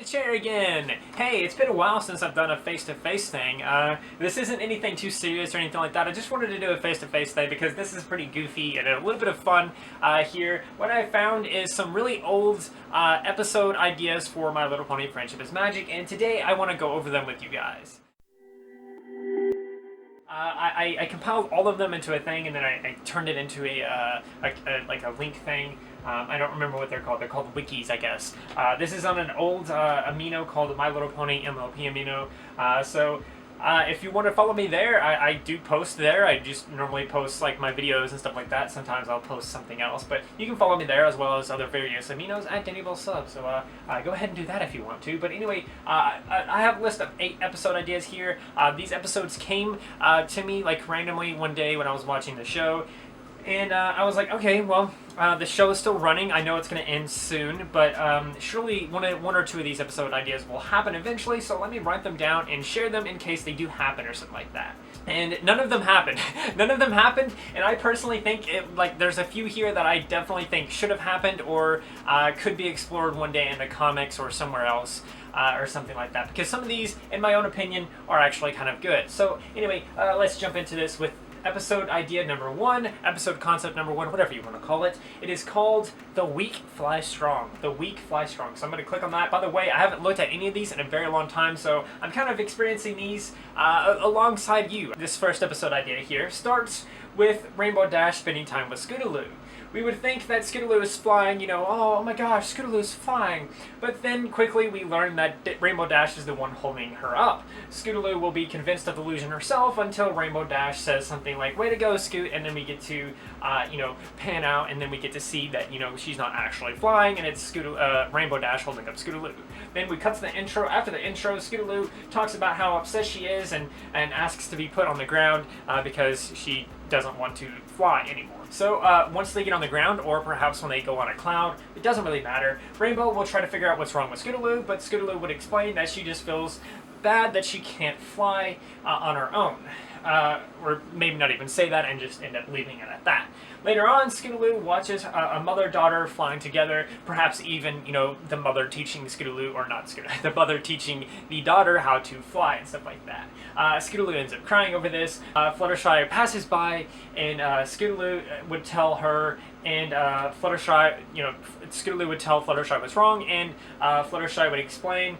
the chair again. Hey, it's been a while since I've done a face-to-face thing. This isn't anything too serious or anything like that. I just wanted to do a face-to-face thing because this is pretty goofy and a little bit of fun here. What I found is some really old episode ideas for My Little Pony Friendship is Magic, and today I want to go over them with you guys. I compiled all of them into a thing, and then I turned it into like a link thing. I don't remember what they're called. They're called wikis, I guess. This is on an old amino called My Little Pony MLP amino. If you want to follow me there, I do post there. I just normally post like my videos and stuff like that. Sometimes I'll post something else, but you can follow me there as well as other various aminos at DannyBellSub. So go ahead and do that if you want to. But anyway, I have a list of 8 episode ideas here. These episodes came to me like randomly one day when I was watching the show. And I was like, okay, well, the show is still running. I know it's going to end soon, but surely one or two of these episode ideas will happen eventually, so let me write them down and share them in case they do happen or something like that. And none of them happened. None of them happened, and I personally think there's a few here that I definitely think should have happened or could be explored one day in the comics or somewhere else. Or something like that, because some of these, in my own opinion, are actually kind of good. So anyway, let's jump into this with episode idea number 1, episode concept number 1, whatever you want to call it. It is called The Weak Fly Strong. The Weak Fly Strong. So I'm going to click on that. By the way, I haven't looked at any of these in a very long time, so I'm kind of experiencing these alongside you. This first episode idea here starts with Rainbow Dash spending time with Scootaloo. We would think that Scootaloo is flying, oh my gosh, Scootaloo's flying. But then quickly we learn that Rainbow Dash is the one holding her up. Scootaloo will be convinced of the illusion herself until Rainbow Dash says something like, way to go, Scoot, and then we get to, pan out, and then we get to see that, she's not actually flying, and it's Rainbow Dash holding up Scootaloo. Then we cut to the intro. After the intro, Scootaloo talks about how upset she is and asks to be put on the ground because she doesn't want to fly anymore. So once they get on the ground, or perhaps when they go on a cloud, it doesn't really matter. Rainbow will try to figure out what's wrong with Scootaloo, but Scootaloo would explain that she just feels bad that she can't fly on her own. Or maybe not even say that and just end up leaving it at that. Later on, Scootaloo watches a mother-daughter flying together, perhaps even, the mother teaching Scootaloo, or not Scootaloo, the mother teaching the daughter how to fly and stuff like that. Scootaloo ends up crying over this. Fluttershy passes by, and Scootaloo would tell her, and Scootaloo would tell Fluttershy what's wrong, and Fluttershy would explain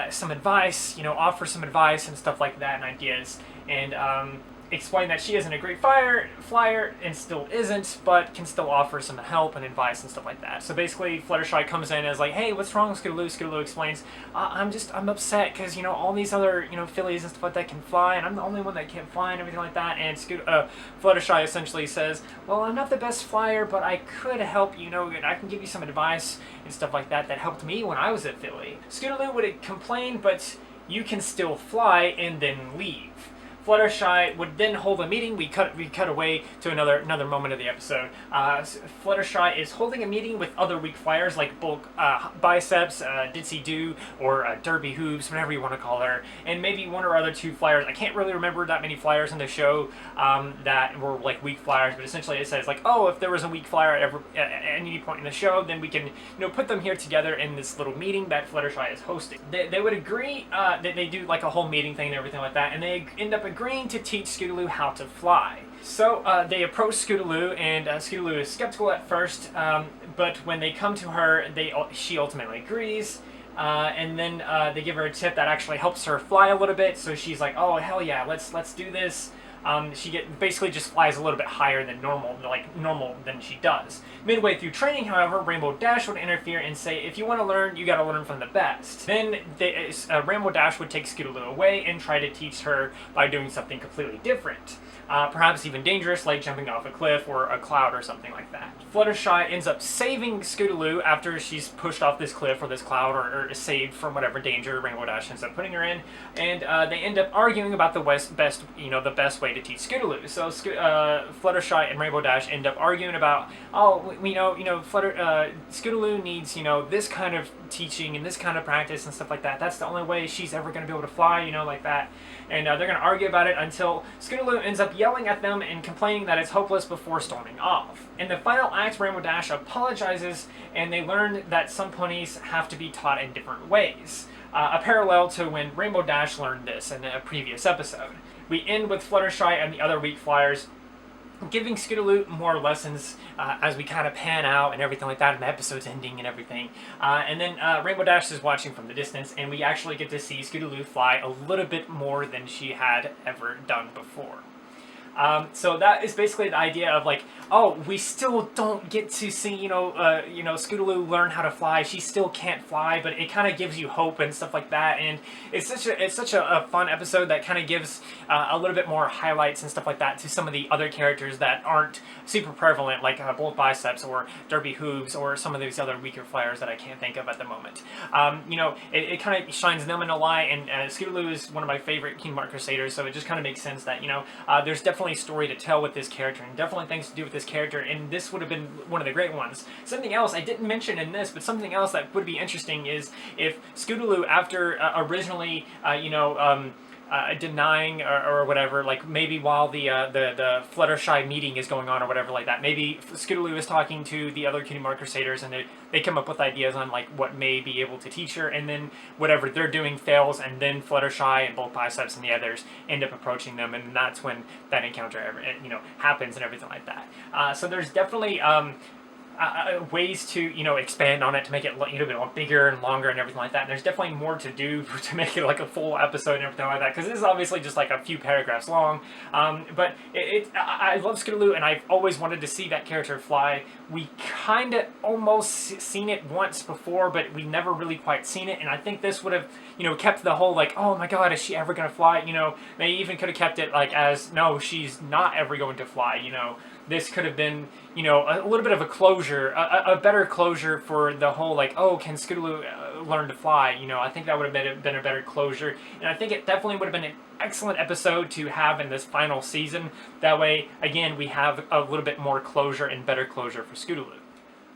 some advice, offer some advice and stuff like that and ideas, and explain that she isn't a great flyer and still isn't, but can still offer some help and advice and stuff like that. So basically, Fluttershy comes in as like, hey, what's wrong with Scootaloo? Scootaloo explains, I'm upset because, all these other, fillies and stuff like that can fly, and I'm the only one that can't fly and everything like that. And Fluttershy essentially says, well, I'm not the best flyer, but I could help you, I can give you some advice and stuff like that helped me when I was a filly. Scootaloo would complain, but you can still fly and then leave. Fluttershy would then hold a meeting. We cut away to another moment of the episode. Fluttershy is holding a meeting with other weak flyers like Bulk Biceps, Ditsy Doo, or Derby Hooves, whatever you want to call her, and maybe one or other 2 flyers. I can't really remember that many flyers in the show that were like weak flyers, but essentially it says like, oh, if there was a weak flyer at any point in the show, then we can put them here together in this little meeting that Fluttershy is hosting. They would agree that they do like a whole meeting thing and everything like that, and they end up agreeing to teach Scootaloo how to fly. So they approach Scootaloo, and Scootaloo is skeptical at first, but when they come to her, she ultimately agrees, and then they give her a tip that actually helps her fly a little bit. So she's like, oh hell yeah, let's do this. She basically just flies a little bit higher than normal than she does. Midway through training, however, Rainbow Dash would interfere and say, if you want to learn, you gotta learn from the best. Then Rainbow Dash would take Scootaloo away and try to teach her by doing something completely different. Perhaps even dangerous, like jumping off a cliff or a cloud or something like that. Fluttershy ends up saving Scootaloo after she's pushed off this cliff or this cloud, or saved from whatever danger Rainbow Dash ends up putting her in, and they end up arguing about the best way to teach Scootaloo. So Fluttershy and Rainbow Dash end up arguing about, oh, Scootaloo needs, this kind of teaching and this kind of practice and stuff like that. That's the only way she's ever going to be able to fly, like that. And they're going to argue about it until Scootaloo ends up yelling at them and complaining that it's hopeless before storming off. In the final act, Rainbow Dash apologizes, and they learn that some ponies have to be taught in different ways. A parallel to when Rainbow Dash learned this in a previous episode. We end with Fluttershy and the other weak flyers giving Scootaloo more lessons as we kind of pan out and everything like that, and the episode's ending and everything. And then Rainbow Dash is watching from the distance, and we actually get to see Scootaloo fly a little bit more than she had ever done before. So that is basically the idea of like, oh, we still don't get to see, Scootaloo learn how to fly. She still can't fly, but it kind of gives you hope and stuff like that. And it's such a fun episode that kind of gives a little bit more highlights and stuff like that to some of the other characters that aren't super prevalent, like Bolt Biceps or Derpy Hooves or some of these other weaker flyers that I can't think of at the moment. It kind of shines them in a light, and Scootaloo is one of my favorite Kingdom Hearts Crusaders, so it just kind of makes sense that, there's definitely a story to tell with this character, and definitely things to do with this character, and this would have been one of the great ones. Something else I didn't mention in this, but something else that would be interesting is if Scootaloo, after originally, denying or whatever, like maybe while the Fluttershy meeting is going on or whatever like that, maybe Scootaloo is talking to the other Kingdom Hearts Crusaders, and they come up with ideas on like what may be able to teach her, and then whatever they're doing fails, and then Fluttershy and Bolt Biceps and the others end up approaching them, and that's when that encounter happens and everything like that. So there's definitely ways to expand on it to make it a little bit bigger and longer and everything like that. And there's definitely more to do to make it like a full episode and everything like that, because this is obviously just like a few paragraphs long. But I love Scootaloo, and I've always wanted to see that character fly. We kind of almost seen it once before, but we never really quite seen it. And I think this would have kept the whole like, oh my god, is she ever gonna fly? They even could have kept it like as, no, she's not ever going to fly. This could have been, a little bit of a closure, a better closure for the whole, like, oh, can Scootaloo learn to fly? I think that would have been a better closure. And I think it definitely would have been an excellent episode to have in this final season. That way, again, we have a little bit more closure and better closure for Scootaloo.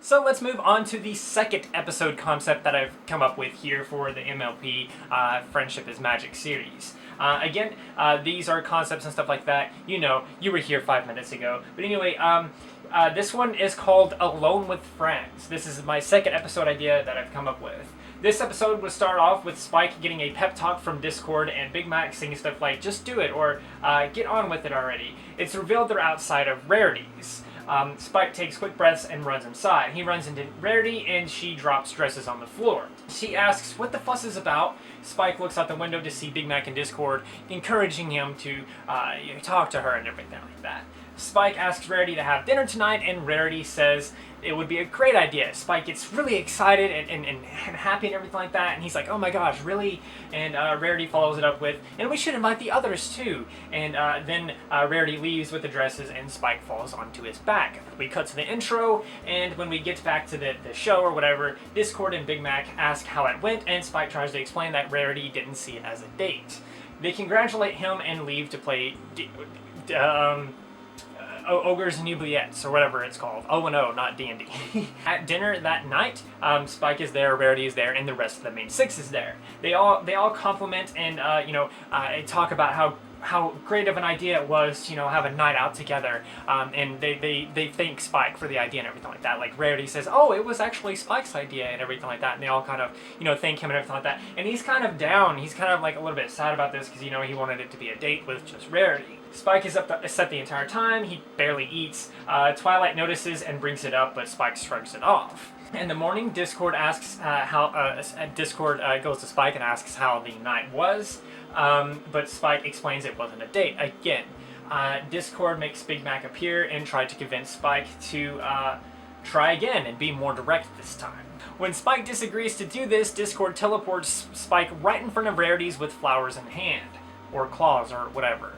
So let's move on to the second episode concept that I've come up with here for the MLP Friendship is Magic series. Again, these are concepts and stuff like that. You were here 5 minutes ago. But anyway, this one is called Alone with Friends. This is my second episode idea that I've come up with. This episode would start off with Spike getting a pep talk from Discord and Big Mac saying stuff like, just do it, or get on with it already. It's revealed they're outside of Rarity's. Spike takes quick breaths and runs inside. He runs into Rarity, and she drops dresses on the floor. She asks what the fuss is about. Spike looks out the window to see Big Mac in Discord, encouraging him to talk to her and everything like that. Spike asks Rarity to have dinner tonight, and Rarity says it would be a great idea. Spike gets really excited and happy and everything like that, and he's like, oh my gosh, really? And Rarity follows it up with, and we should invite the others too. And then Rarity leaves with the dresses, and Spike falls onto his back. We cut to the intro, and when we get back to the show or whatever, Discord and Big Mac ask how it went, and Spike tries to explain that Rarity didn't see it as a date. They congratulate him and leave to play Ogres and Oubliettes, or whatever it's called. O&O, not D&D. At dinner that night, Spike is there, Rarity is there, and the rest of the main six is there. They all compliment and talk about how great of an idea it was to have a night out together, and they thank Spike for the idea and everything like that. Like Rarity says, oh, it was actually Spike's idea and everything like that, and they all kind of thank him and everything like that. And he's kind of down. He's kind of like a little bit sad about this because he wanted it to be a date with just Rarity. Spike is upset the entire time. He barely eats. Twilight notices and brings it up, but Spike shrugs it off. In the morning, Discord asks Discord goes to Spike and asks how the night was, but Spike explains it wasn't a date again. Discord makes Big Mac appear and try to convince Spike to try again and be more direct this time. When Spike disagrees to do this, Discord teleports Spike right in front of Rarity's with flowers in hand, or claws, or whatever.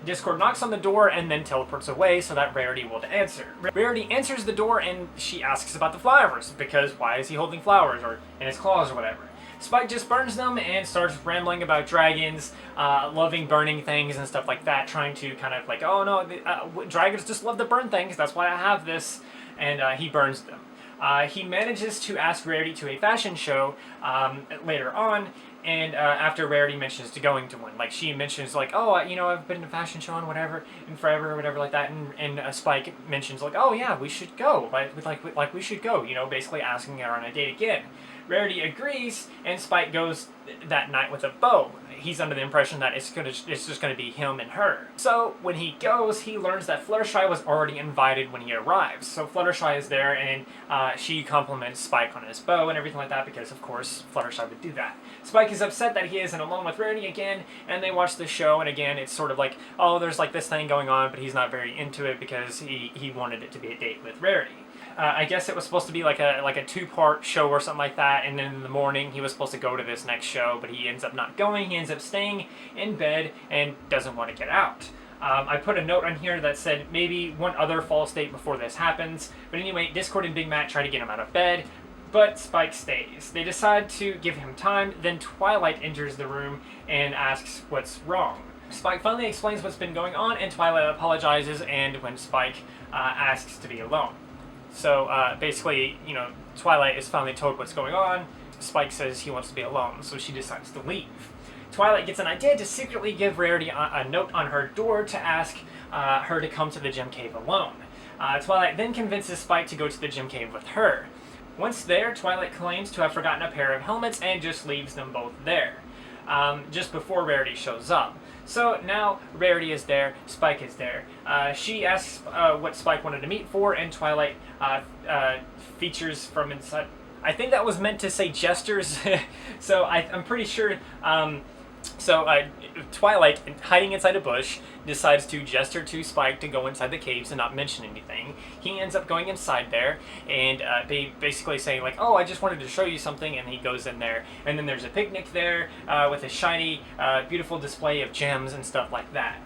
Discord knocks on the door and then teleports away so that Rarity will answer. Rarity answers the door and she asks about the flowers, because why is he holding flowers or in his claws or whatever. Spike just burns them and starts rambling about dragons, loving burning things and stuff like that, trying to kind of like, oh no, dragons just love to burn things, that's why I have this, and he burns them. He manages to ask Rarity to a fashion show later on, and after Rarity mentions to going to one, like she mentions like, oh, you know, I've been to a fashion show and whatever, and forever or whatever like that, and Spike mentions like, oh yeah, we should go, like we should go, you know, basically asking her on a date again. Rarity agrees, and Spike goes that night with a bow. He's under the impression that it's just gonna be him and her. So when he goes, he learns that Fluttershy was already invited when he arrives. So Fluttershy is there, and she compliments Spike on his bow and everything like that, because of course Fluttershy would do that. Spike is upset that he isn't alone with Rarity again, and they watch the show, and again it's sort of like, oh, there's like this thing going on, but he's not very into it because he wanted it to be a date with Rarity. I guess it was supposed to be like a two-part show or something like that, and then in the morning he was supposed to go to this next show, but he ends up not going. He ends up staying in bed and doesn't want to get out. I put a note on here that said maybe one other false date before this happens, but anyway, Discord and Big Matt try to get him out of bed, but Spike stays. They decide to give him time, then Twilight enters the room and asks what's wrong. Spike finally explains what's been going on, and Twilight apologizes, and when Spike asks to be alone. So basically, you know, Twilight is finally told what's going on. Spike says he wants to be alone, so she decides to leave. Twilight gets an idea to secretly give Rarity a note on her door to ask her to come to the gem cave alone. Twilight then convinces Spike to go to the gem cave with her. Once there, Twilight claims to have forgotten a pair of helmets and just leaves them both there, just before Rarity shows up. So now Rarity is there, Spike is there. She asks what Spike wanted to meet for, and Twilight features from inside. I think that was meant to say gestures, so I'm pretty sure. Twilight, hiding inside a bush, decides to gesture to Spike to go inside the caves and not mention anything. He ends up going inside there, and they basically saying like, oh, I just wanted to show you something, and he goes in there. And then there's a picnic there with a shiny, beautiful display of gems and stuff like that.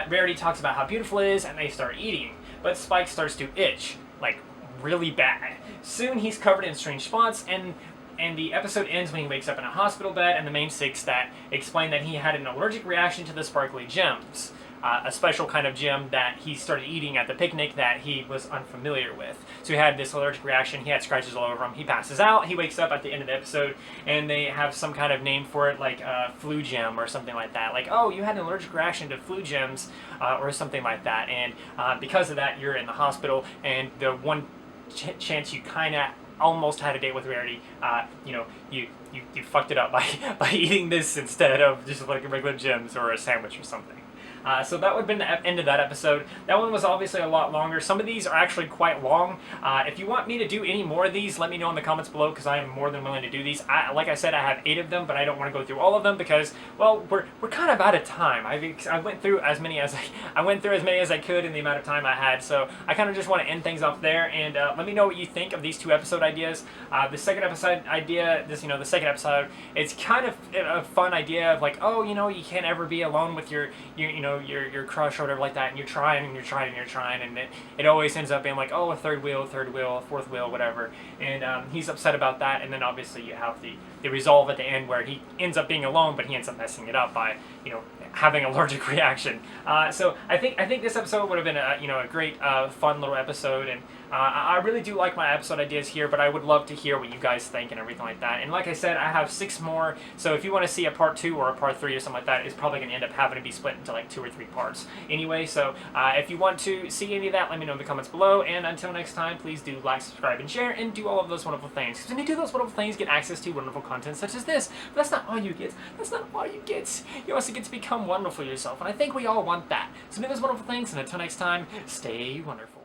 Rarity talks about how beautiful it is, and they start eating. But Spike starts to itch, like really bad. Soon he's covered in strange spots, and the episode ends when he wakes up in a hospital bed, and the main six stat explain that he had an allergic reaction to the sparkly gems, a special kind of gem that he started eating at the picnic that he was unfamiliar with. So he had this allergic reaction, he had scratches all over him, he passes out, he wakes up at the end of the episode, and they have some kind of name for it, like flu gem or something like that. Like, oh, you had an allergic reaction to flu gems, or something like that, and because of that, you're in the hospital, and the one chance you kind of almost had a date with Rarity, you know, you fucked it up by eating this instead of just like a regular gems or a sandwich or something. So that would have been the end of that episode. That one was obviously a lot longer. Some of these are actually quite long. If you want me to do any more of these, let me know in the comments below, because I am more than willing to do these. Like I said, I have 8 of them, but I don't want to go through all of them because, well, we're kind of out of time. I went through as many as I could in the amount of time I had. So I kind of just want to end things off there. And let me know what you think of these 2 episode ideas. The second episode idea, the second episode, it's kind of a fun idea of like, oh, you know, you can't ever be alone with your crush or whatever like that, and you're trying, and it always ends up being like, oh, a third wheel, a fourth wheel, whatever, and he's upset about that, and then obviously you have the resolve at the end where he ends up being alone, but he ends up messing it up by, you know, having an allergic reaction. So I think this episode would have been a great fun little episode, and I really do like my episode ideas here, but I would love to hear what you guys think and everything like that. And like I said, I have 6 more, so if you want to see a part 2 or a part 3 or something like that, it's probably going to end up having to be split into like 2 or 3 parts anyway. So if you want to see any of that, let me know in the comments below, and until next time, please do like, subscribe, and share, and do all of those wonderful things, because when you do those wonderful things, you get access to wonderful content such as this. But that's not all you get. You also get to become wonderful yourself, and I think we all want that. So do those wonderful things, and until next time, stay wonderful.